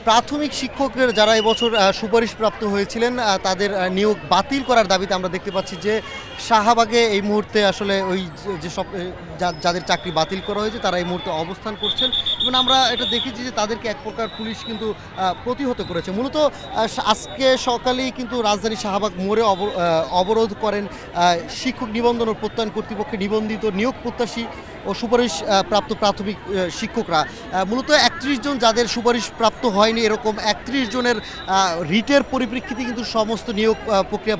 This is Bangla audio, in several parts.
প্রাথমিক শিক্ষকের যারা এবছর সুপারিশপ্রাপ্ত হয়েছিলেন তাদের নিয়োগ বাতিল করার দাবিতে আমরা দেখতে পাচ্ছি যে শাহবাগে এই মুহূর্তে আসলে ওই যেসব যাদের চাকরি বাতিল করা হয়েছে তারা এই মুহূর্তে অবস্থান করছেন এবং আমরা এটা দেখেছি যে তাদেরকে এক প্রকার পুলিশ কিন্তু প্রতিহত করেছে। মূলত আজকে সকালেই কিন্তু রাজধানী শাহবাগ মোড়ে অবরোধ করেন শিক্ষক নিবন্ধন ও প্রত্যয়ন কর্তৃপক্ষে নিবন্ধিত নিয়োগ প্রত্যাশী ও সুপারিশ প্রাপ্ত প্রাথমিক শিক্ষকরা। মূলত ৩১ জন যাদের সুপারিশ প্রাপ্ত হয়নি এরকম ৩১ জনের রিটের পরিপ্রেক্ষিতে কিন্তু সমস্ত নিয়োগ প্রক্রিয়া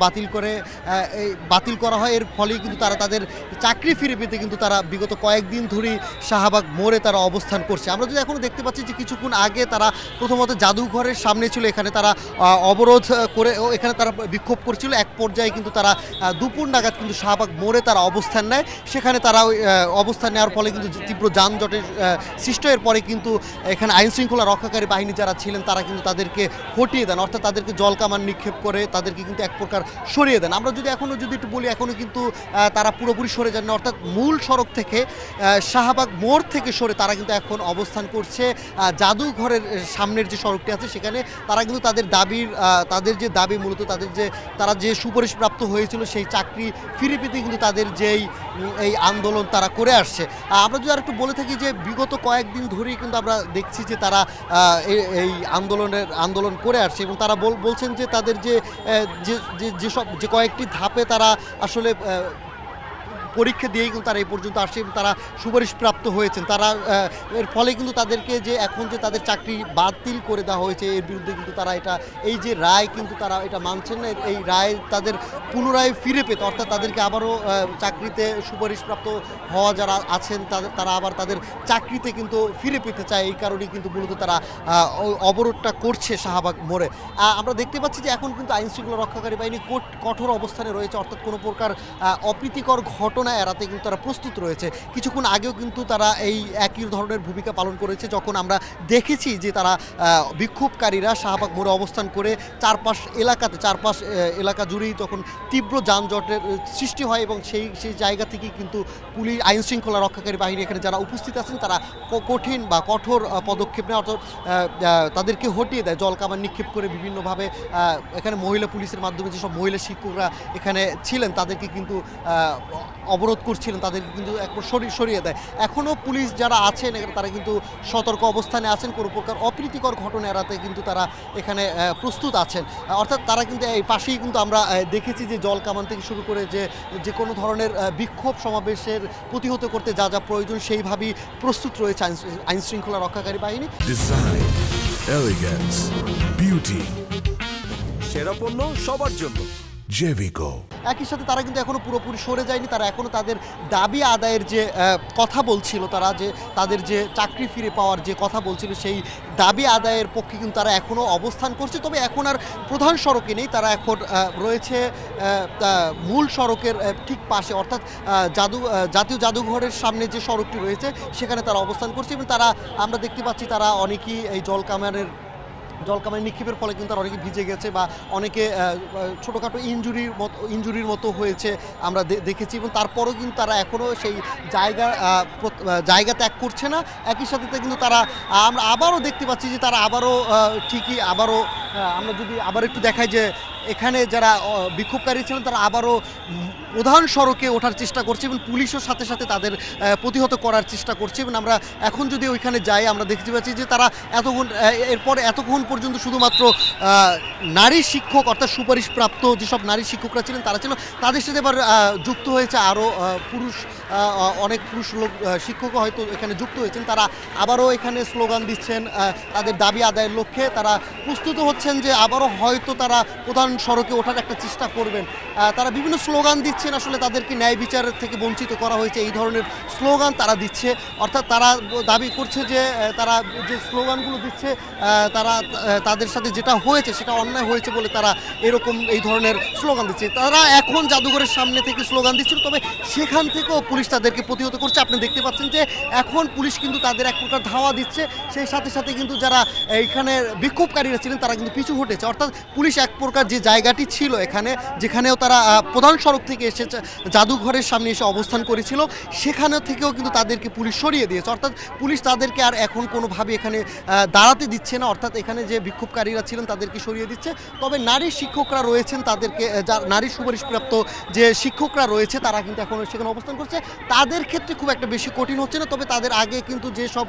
বাতিল করা হয়। এর ফলে কিন্তু তারা তাদের চাকরি ফিরে পেতে কিন্তু তারা বিগত কয়েকদিন ধরেই শাহবাগ মোড়ে তারা অবস্থান করছে। আমরা যদি এখনও দেখতে পাচ্ছি যে কিছুক্ষণ আগে তারা প্রথমত জাদুঘরের সামনে ছিল, এখানে তারা অবরোধ করে এখানে তারা বিক্ষোভ করছিল। এক পর্যায়ে কিন্তু তারা দুপুর নাগাদ কিন্তু শাহবাগ মোড়ে তারা অবস্থান নেয়। সেখানে তারা অবস্থান নেওয়ার ফলে কিন্তু তীব্র যানজটের সৃষ্টি এর পরে কিন্তু এখানে আইনশৃঙ্খলা রক্ষাকারী বাহিনী যারা ছিলেন তারা কিন্তু তাদেরকে হটিয়ে দেন, অর্থাৎ তাদেরকে জলকামান নিক্ষেপ করে তাদেরকে কিন্তু এক প্রকার সরিয়ে দেন। আমরা যদি এখনও একটু বলি এখনও কিন্তু তারা পুরোপুরি সরে যান না, অর্থাৎ মূল সড়ক থেকে শাহবাগ মোড় থেকে সরে তারা কিন্তু এখন অবস্থান করছে জাদুঘরের সামনের যে সড়কটি আছে সেখানে। তারা কিন্তু তাদের যে দাবি মূলত তারা যে সুপারিশপ্রাপ্ত হয়েছিল সেই চাকরি ফিরে পেতে কিন্তু তাদের এই আন্দোলন তারা করে আসছে। আমরা যদি আর একটু বলে থাকি যে বিগত কয়েকদিন ধরেই কিন্তু আমরা দেখছি যে তারা এই আন্দোলন করে আসছে এবং তারা বলছেন যে তাদের যে কয়েকটি ধাপে তারা আসলে পরীক্ষা দিয়েই কিন্তু তারা এই পর্যন্ত আসছে এবং তারা সুপারিশপ্রাপ্ত হয়েছেন। তারা এর ফলে কিন্তু তাদেরকে যে এখন যে তাদের চাকরি বাতিল করে দেওয়া হয়েছে এর বিরুদ্ধে কিন্তু তারা এই যে রায় কিন্তু তারা এটা মানছেন না। এই রায় তাদের পুনরায় ফিরে পেতে, অর্থাৎ তাদেরকে আবারও চাকরিতে সুপারিশপ্রাপ্ত হওয়া যারা আছেন তারা আবার তাদের চাকরিতে কিন্তু ফিরে পেতে চায়। এই কারণেই কিন্তু মূলত তারা অবরোধটা করছে শাহবাগ মোড়ে। আমরা দেখতে পাচ্ছি যে এখন কিন্তু আইনশৃঙ্খলা রক্ষাকারী বাহিনী কঠোর অবস্থানে রয়েছে, অর্থাৎ কোনো প্রকার অপ্রীতিকর ঘটনা এড়াতে কিন্তু তারা প্রস্তুত রয়েছে। কিছুক্ষণ আগেও কিন্তু তারা এই একই ধরনের ভূমিকা পালন করেছে যখন আমরা দেখেছি যে তারা বিক্ষোভকারীরা শাহবাগ মোড়ে অবস্থান করে চারপাশ এলাকা জুড়েই তখন তীব্র যানজটের সৃষ্টি হয় এবং সেই জায়গা থেকেই কিন্তু পুলিশ আইনশৃঙ্খলা রক্ষাকারী বাহিনী এখানে যারা উপস্থিত আছেন তারা কঠিন বা কঠোর পদক্ষেপ নেয়, অর্থাৎ তাদেরকে হটিয়ে দেয় জলকামান নিক্ষেপ করে বিভিন্নভাবে। এখানে মহিলা পুলিশের মাধ্যমে যেসব মহিলা শিক্ষকরা এখানে ছিলেন তাদেরকে কিন্তু অবরোধ করছিলেন তাদেরকে কিন্তু একবার সরিয়ে দেয়। এখনও পুলিশ যারা আছেন তারা কিন্তু সতর্ক অবস্থানে আছেন, কোনো প্রকার অপ্রীতিকর ঘটনা এড়াতে কিন্তু তারা এখানে প্রস্তুত আছেন। অর্থাৎ তারা কিন্তু এই পাশেই কিন্তু আমরা দেখেছি যে জল কামান থেকে শুরু করে যে কোনো ধরনের বিক্ষোভ সমাবেশের প্রতিহত করতে যা যা প্রয়োজন সেইভাবেই প্রস্তুত রয়েছে আইনশৃঙ্খলা রক্ষাকারী বাহিনী। ডিজাইন, এলিগেন্স, বিউটি, সেরা পণ্য সবার জন্য জেভিকো। একই সাথে তারা কিন্তু এখনও পুরোপুরি সরে যায়নি, তারা এখনও তাদের দাবি আদায়ের যে কথা বলছিল, তাদের যে চাকরি ফিরে পাওয়ার যে কথা বলছিল সেই দাবি আদায়ের পক্ষে কিন্তু তারা এখনও অবস্থান করছে। তবে এখন আর প্রধান সড়কে নেই, তারা এখন রয়েছে মূল সড়কের ঠিক পাশে, অর্থাৎ জাতীয় জাদুঘরের সামনে যে সড়কটি রয়েছে সেখানে তারা অবস্থান করছে এবং আমরা দেখতে পাচ্ছি তারা অনেকেই এই জলকামান নিক্ষেপের ফলে কিন্তু তারা অনেকে ভিজে গেছে বা অনেকে ছোটোখাটো ইঞ্জুরির মতো হয়েছে আমরা দেখেছি এবং তারপরেও কিন্তু তারা এখনও সেই জায়গা ত্যাগ করছে না। একই সাথে কিন্তু আমরা আবারও দেখতে পাচ্ছি যে তারা ঠিকই আমরা যদি আবার একটু দেখাই যে এখানে যারা বিক্ষোভকারী ছিলেন তারা আবারও প্রধান সড়কে ওঠার চেষ্টা করছে এবং পুলিশের সাথে সাথে তাদের প্রতিহত করার চেষ্টা করছে এবং আমরা এখন যদি ওইখানে যাই আমরা দেখতে পাচ্ছি যে তারা এতক্ষণ পর্যন্ত শুধুমাত্র নারী শিক্ষক অর্থাৎ সুপারিশপ্রাপ্ত যেসব নারী শিক্ষকরা ছিলেন তারা ছিল, তাদের সাথে এবার যুক্ত হয়েছে আরও অনেক পুরুষ শিক্ষকও হয়তো এখানে যুক্ত হয়েছেন। তারা আবারও এখানে স্লোগান দিচ্ছেন তাদের দাবি আদায়ের লক্ষ্যে। তারা প্রস্তুত হচ্ছেন যে আবারও হয়তো তারা প্রধান সড়কে ওঠার একটা চেষ্টা করবেন। তারা বিভিন্ন স্লোগান দিচ্ছেন, আসলে তাদেরকে ন্যায় বিচারের থেকে বঞ্চিত করা হয়েছে এই ধরনের স্লোগান তারা দিচ্ছে। অর্থাৎ তারা দাবি করছে যে তারা যে স্লোগানগুলো দিচ্ছে তাদের সাথে যেটা হয়েছে সেটা অন্যায় হয়েছে বলে তারা এই ধরনের স্লোগান দিচ্ছে। তারা এখন জাদুঘরের সামনে থেকে স্লোগান দিচ্ছিল, তবে সেখান থেকেও পুলিশ তাদেরকে প্রতিহত করছে। আপনি দেখতে পাচ্ছেন যে এখন পুলিশ কিন্তু তাদের এক প্রকার ধাওয়া দিচ্ছে, সেই সাথে সাথে কিন্তু যারা এইখানে বিক্ষোভকারীরা ছিলেন তারা কিন্তু পিছু হটেছে। অর্থাৎ পুলিশ এক প্রকার যে জায়গাটি ছিল এখানে, যেখানেও তারা প্রধান সড়ক থেকে এসে জাদুঘরের সামনে এসে অবস্থান করেছিল, সেখানে থেকেও কিন্তু তাদেরকে পুলিশ সরিয়ে দিয়েছে। অর্থাৎ পুলিশ তাদেরকে আর এখন কোনোভাবে এখানে দাঁড়াতে দিচ্ছে না, অর্থাৎ এখানে যে বিক্ষোভকারীরা ছিলেন তাদেরকে সরিয়ে দিচ্ছে। তবে নারী শিক্ষকরা রয়েছেন, তাদেরকে নারী সুপারিশপ্রাপ্ত যে শিক্ষকরা রয়েছে তারা কিন্তু এখন সেখানে অবস্থান করছে, তাদের ক্ষেত্রে খুব একটা বেশি কঠিন হচ্ছে না। তবে তাদের আগে কিন্তু যেসব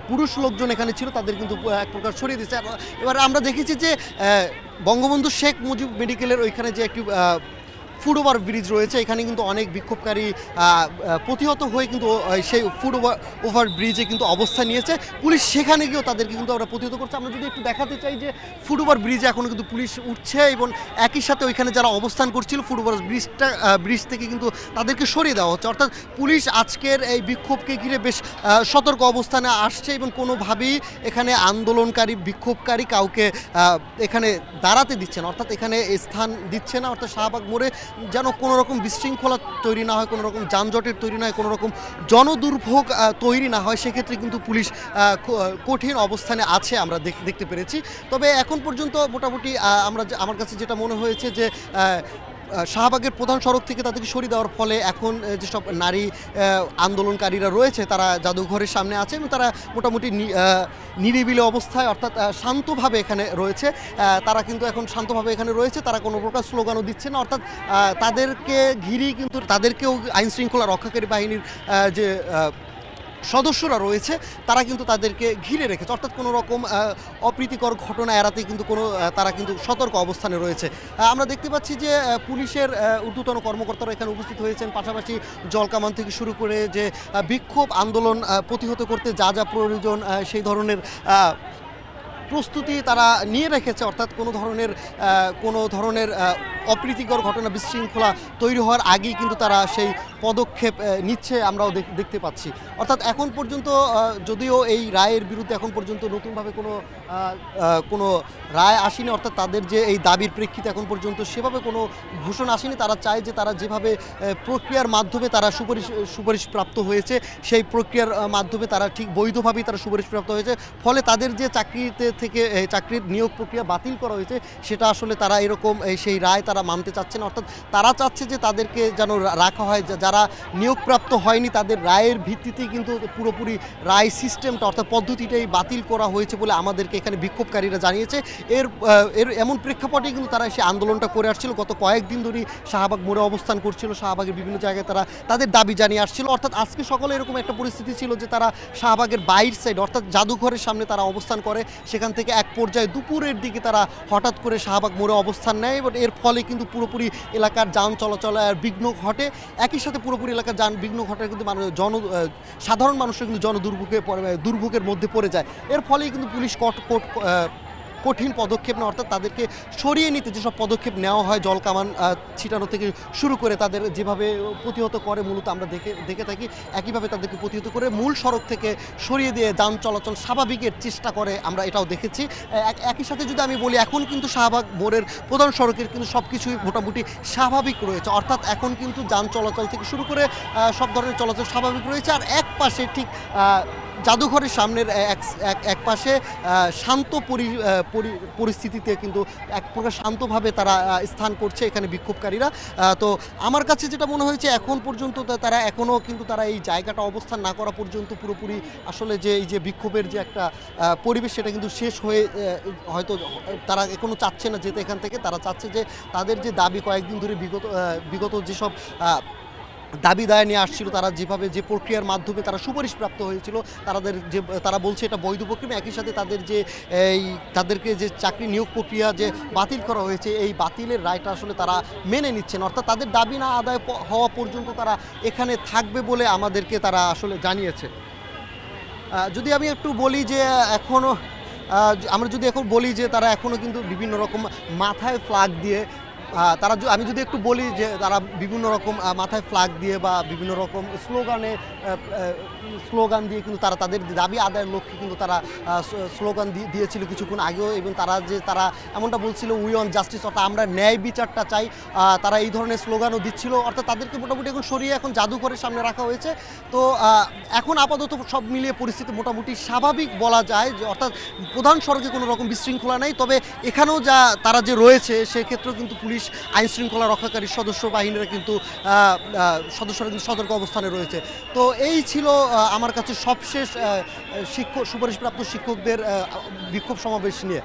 পুরুষ লোকজন এখানে ছিল তাদের কিন্তু এক প্রকার সরিয়ে দিচ্ছে। এবার আমরা দেখেছি যে বঙ্গবন্ধু শেখ মুজিব মেডিকেলের ওইখানে যে একটি ফুটওভার ব্রিজ রয়েছে, এখানে কিন্তু অনেক বিক্ষোভকারী প্রতিহত হয়ে কিন্তু সেই ওভার ব্রিজে কিন্তু অবস্থান নিয়েছে। পুলিশ সেখানে গিয়েও তাদেরকে কিন্তু আমরা প্রতিহত করছে। আমরা যদি একটু দেখাতে চাই যে ফুটওভার ব্রিজে এখনও কিন্তু পুলিশ উঠছে এবং একই সাথে ওইখানে যারা অবস্থান করছিল ফুটওভার ব্রিজ থেকে কিন্তু তাদেরকে সরিয়ে দেওয়া হচ্ছে। অর্থাৎ পুলিশ আজকের এই বিক্ষোভকে ঘিরে বেশ সতর্ক অবস্থানে আসছে এবং কোনোভাবেই এখানে আন্দোলনকারী বিক্ষোভকারী কাউকে এখানে দাঁড়াতে দিচ্ছে না, অর্থাৎ এখানে স্থান দিচ্ছে না। অর্থাৎ শাহবাগ মোড়ে যেন কোনো রকম বিশৃঙ্খলা তৈরি না হয়, কোনো রকম যানজটের তৈরি না হয়, কোনো রকম জনদুর্ভোগ তৈরি না হয়, সেক্ষেত্রে কিন্তু পুলিশ কঠিন অবস্থানে আছে আমরা দেখতে পেরেছি। তবে এখন পর্যন্ত মোটামুটি আমার কাছে যেটা মনে হয়েছে যে শাহবাগের প্রধান সড়ক থেকে তাদেরকে সরিয়ে দেওয়ার ফলে এখন যেসব নারী আন্দোলনকারীরা রয়েছে তারা জাদুঘরের সামনে আছে এবং তারা মোটামুটি নিরিবিলি অবস্থায়, অর্থাৎ শান্তভাবে এখানে রয়েছে। তারা কিন্তু এখন শান্তভাবে এখানে রয়েছে, তারা কোনো প্রকার স্লোগানও দিচ্ছে না। অর্থাৎ তাদেরকে ঘিরেই কিন্তু তাদেরকেও আইনশৃঙ্খলা রক্ষাকারী বাহিনীর যে সদস্যরা রয়েছে তারা কিন্তু তাদেরকে ঘিরে রেখেছে। অর্থাৎ কোনো রকম অপ্রীতিকর ঘটনা এড়াতে কিন্তু তারা কিন্তু সতর্ক অবস্থানে রয়েছে। আমরা দেখতে পাচ্ছি যে পুলিশের ঊর্ধ্বতন কর্মকর্তারা এখানে উপস্থিত হয়েছেন, পাশাপাশি জলকামান থেকে শুরু করে যে বিক্ষোভ আন্দোলন প্রতিহত করতে যা যা প্রয়োজন সেই ধরনের প্রস্তুতি তারা নিয়ে রেখেছে। অর্থাৎ কোনো ধরনের অপ্রীতিকর ঘটনা বিশৃঙ্খলা তৈরি হওয়ার আগেই কিন্তু তারা সেই পদক্ষেপ নিচ্ছে, আমরাও দেখতে পাচ্ছি। অর্থাৎ এখন পর্যন্ত যদিও এই রায়ের বিরুদ্ধে এখন পর্যন্ত নতুনভাবে কোনো রায় আসেনি, অর্থাৎ তাদের যে এই দাবির প্রেক্ষিতে এখন পর্যন্ত সেভাবে কোনো ঘোষণা আসেনি। তারা চায় যে তারা যেভাবে প্রক্রিয়ার মাধ্যমে তারা সুপারিশপ্রাপ্ত হয়েছে সেই প্রক্রিয়ার মাধ্যমে তারা ঠিক বৈধভাবেই তারা সুপারিশপ্রাপ্ত হয়েছে, ফলে তাদের যে চাকরির নিয়োগ প্রক্রিয়া বাতিল করা হয়েছে সেটা আসলে তারা এরকম সেই রায় তারা মানতে চাচ্ছে না। অর্থাৎ তারা চাচ্ছে যে তাদেরকে যেন রাখা হয়, যারা নিয়োগপ্রাপ্ত হয়নি তাদের রায়ের ভিত্তিতেই কিন্তু পুরোপুরি রায় সিস্টেমটা অর্থাৎ পদ্ধতিটাই বাতিল করা হয়েছে বলে আমাদেরকে এখানে বিক্ষোভকারীরা জানিয়েছে। এর এমন প্রেক্ষাপটে কিন্তু তারা সেই আন্দোলনটা করে আসছিল, গত কয়েকদিন ধরেই শাহবাগ মোড়ে অবস্থান করছিল, শাহবাগের বিভিন্ন জায়গায় তারা তাদের দাবি জানিয়ে আসছিল। অর্থাৎ আজকে সকালে এরকম একটা পরিস্থিতি ছিল যে তারা শাহবাগের বাইর সাইড অর্থাৎ জাদুঘরের সামনে তারা অবস্থান করে, সেখান থেকে এক পর্যায়ে দুপুরের দিকে তারা হঠাৎ করে শাহবাগ মোড়ে অবস্থান নেয় এবং এর ফলে কিন্তু পুরোপুরি এলাকার যান চলাচলের বিঘ্ন ঘটে। একই সাথে পুরোপুরি এলাকার যান বিঘ্ন ঘটার কিন্তু সাধারণ মানুষের কিন্তু দুর্ভোগের মধ্যে পড়ে যায়। এর ফলেই কিন্তু পুলিশ কঠিন পদক্ষেপ নেয়, অর্থাৎ তাদেরকে সরিয়ে নিতে যেসব পদক্ষেপ নেওয়া হয় জলকামান ছিটানো থেকে শুরু করে তাদের যেভাবে প্রতিহত করে মূলত আমরা দেখে থাকি, একইভাবে তাদেরকে প্রতিহত করে মূল সড়ক থেকে সরিয়ে দিয়ে যান চলাচল স্বাভাবিকের চেষ্টা করে আমরা এটাও দেখেছি। একই সাথে যদি আমি বলি এখন কিন্তু শাহবাগ মোড়ের প্রধান সড়কের কিন্তু সব কিছুই মোটামুটি স্বাভাবিক রয়েছে, অর্থাৎ এখন কিন্তু যান চলাচল থেকে শুরু করে সব ধরনের চলাচল স্বাভাবিক রয়েছে। আর এক পাশে ঠিক জাদুঘরের সামনের এক পাশে শান্ত পরিস্থিতিতে কিন্তু এক প্রকার শান্তভাবে তারা স্থান করছে এখানে বিক্ষোভকারীরা। তো আমার কাছে যেটা মনে হয়েছে এখন পর্যন্ত তারা এখনও কিন্তু তারা এই জায়গাটা অবস্থান না করা পর্যন্ত পুরোপুরি আসলে যে এই যে বিক্ষোভের যে একটা পরিবেশ সেটা কিন্তু শেষ হয়ে হয়তো তারা এখনও চাচ্ছে না যেতে এখান থেকে। তারা চাচ্ছে যে তাদের যে দাবি কয়েকদিন ধরে বিগত যেসব দাবি দায় নিয়ে আসছিল, তারা যেভাবে যে প্রক্রিয়ার মাধ্যমে তারা সুপারিশপ্রাপ্ত হয়েছিল তারা বলছে এটা বৈধ প্রক্রিয়া, একই সাথে তাদেরকে যে চাকরি নিয়োগ প্রক্রিয়া যে বাতিল করা হয়েছে এই বাতিলের রায়টা আসলে তারা মেনে নিচ্ছেন, অর্থাৎ তাদের দাবি না আদায় হওয়া পর্যন্ত তারা এখানে থাকবে বলে আমাদেরকে তারা আসলে জানিয়েছে। যদি আমি একটু বলি যে আমরা যদি এখন বলি যে তারা এখনও কিন্তু বিভিন্ন রকম মাথায় ফ্ল্যাগ দিয়ে তারা আমি যদি একটু বলি যে তারা বিভিন্ন রকম মাথায় ফ্ল্যাগ দিয়ে বা বিভিন্ন রকম স্লোগান দিয়ে কিন্তু তারা তাদের দাবি আদায়ের লক্ষ্যে কিন্তু তারা স্লোগান দিয়েছিল কিছুক্ষণ আগেও, এবং তারা এমনটা বলছিল উই ওয়ান্ট জাস্টিস, অর্থাৎ আমরা ন্যায় বিচারটা চাই। তারা এই ধরনের স্লোগানও দিচ্ছিল, অর্থাৎ তাদেরকে মোটামুটি এখন সরিয়ে এখন জাদুঘরের সামনে রাখা হয়েছে। তো এখন আপাতত সব মিলিয়ে পরিস্থিতি মোটামুটি স্বাভাবিক বলা যায়, যে অর্থাৎ প্রধান সড়কে কোনো রকম বিশৃঙ্খলা নেই। তবে এখানেও তারা যে রয়েছে সেক্ষেত্রেও কিন্তু পুলিশ আইন শৃঙ্খলা রক্ষাকারী সদস্যরা কিন্তু সতর্ক অবস্থানে রয়েছে। তো এই ছিল আমার কাছে সবশেষ সুপারিশপ্রাপ্ত শিক্ষকদের বিক্ষোভ সমাবেশ নিয়ে।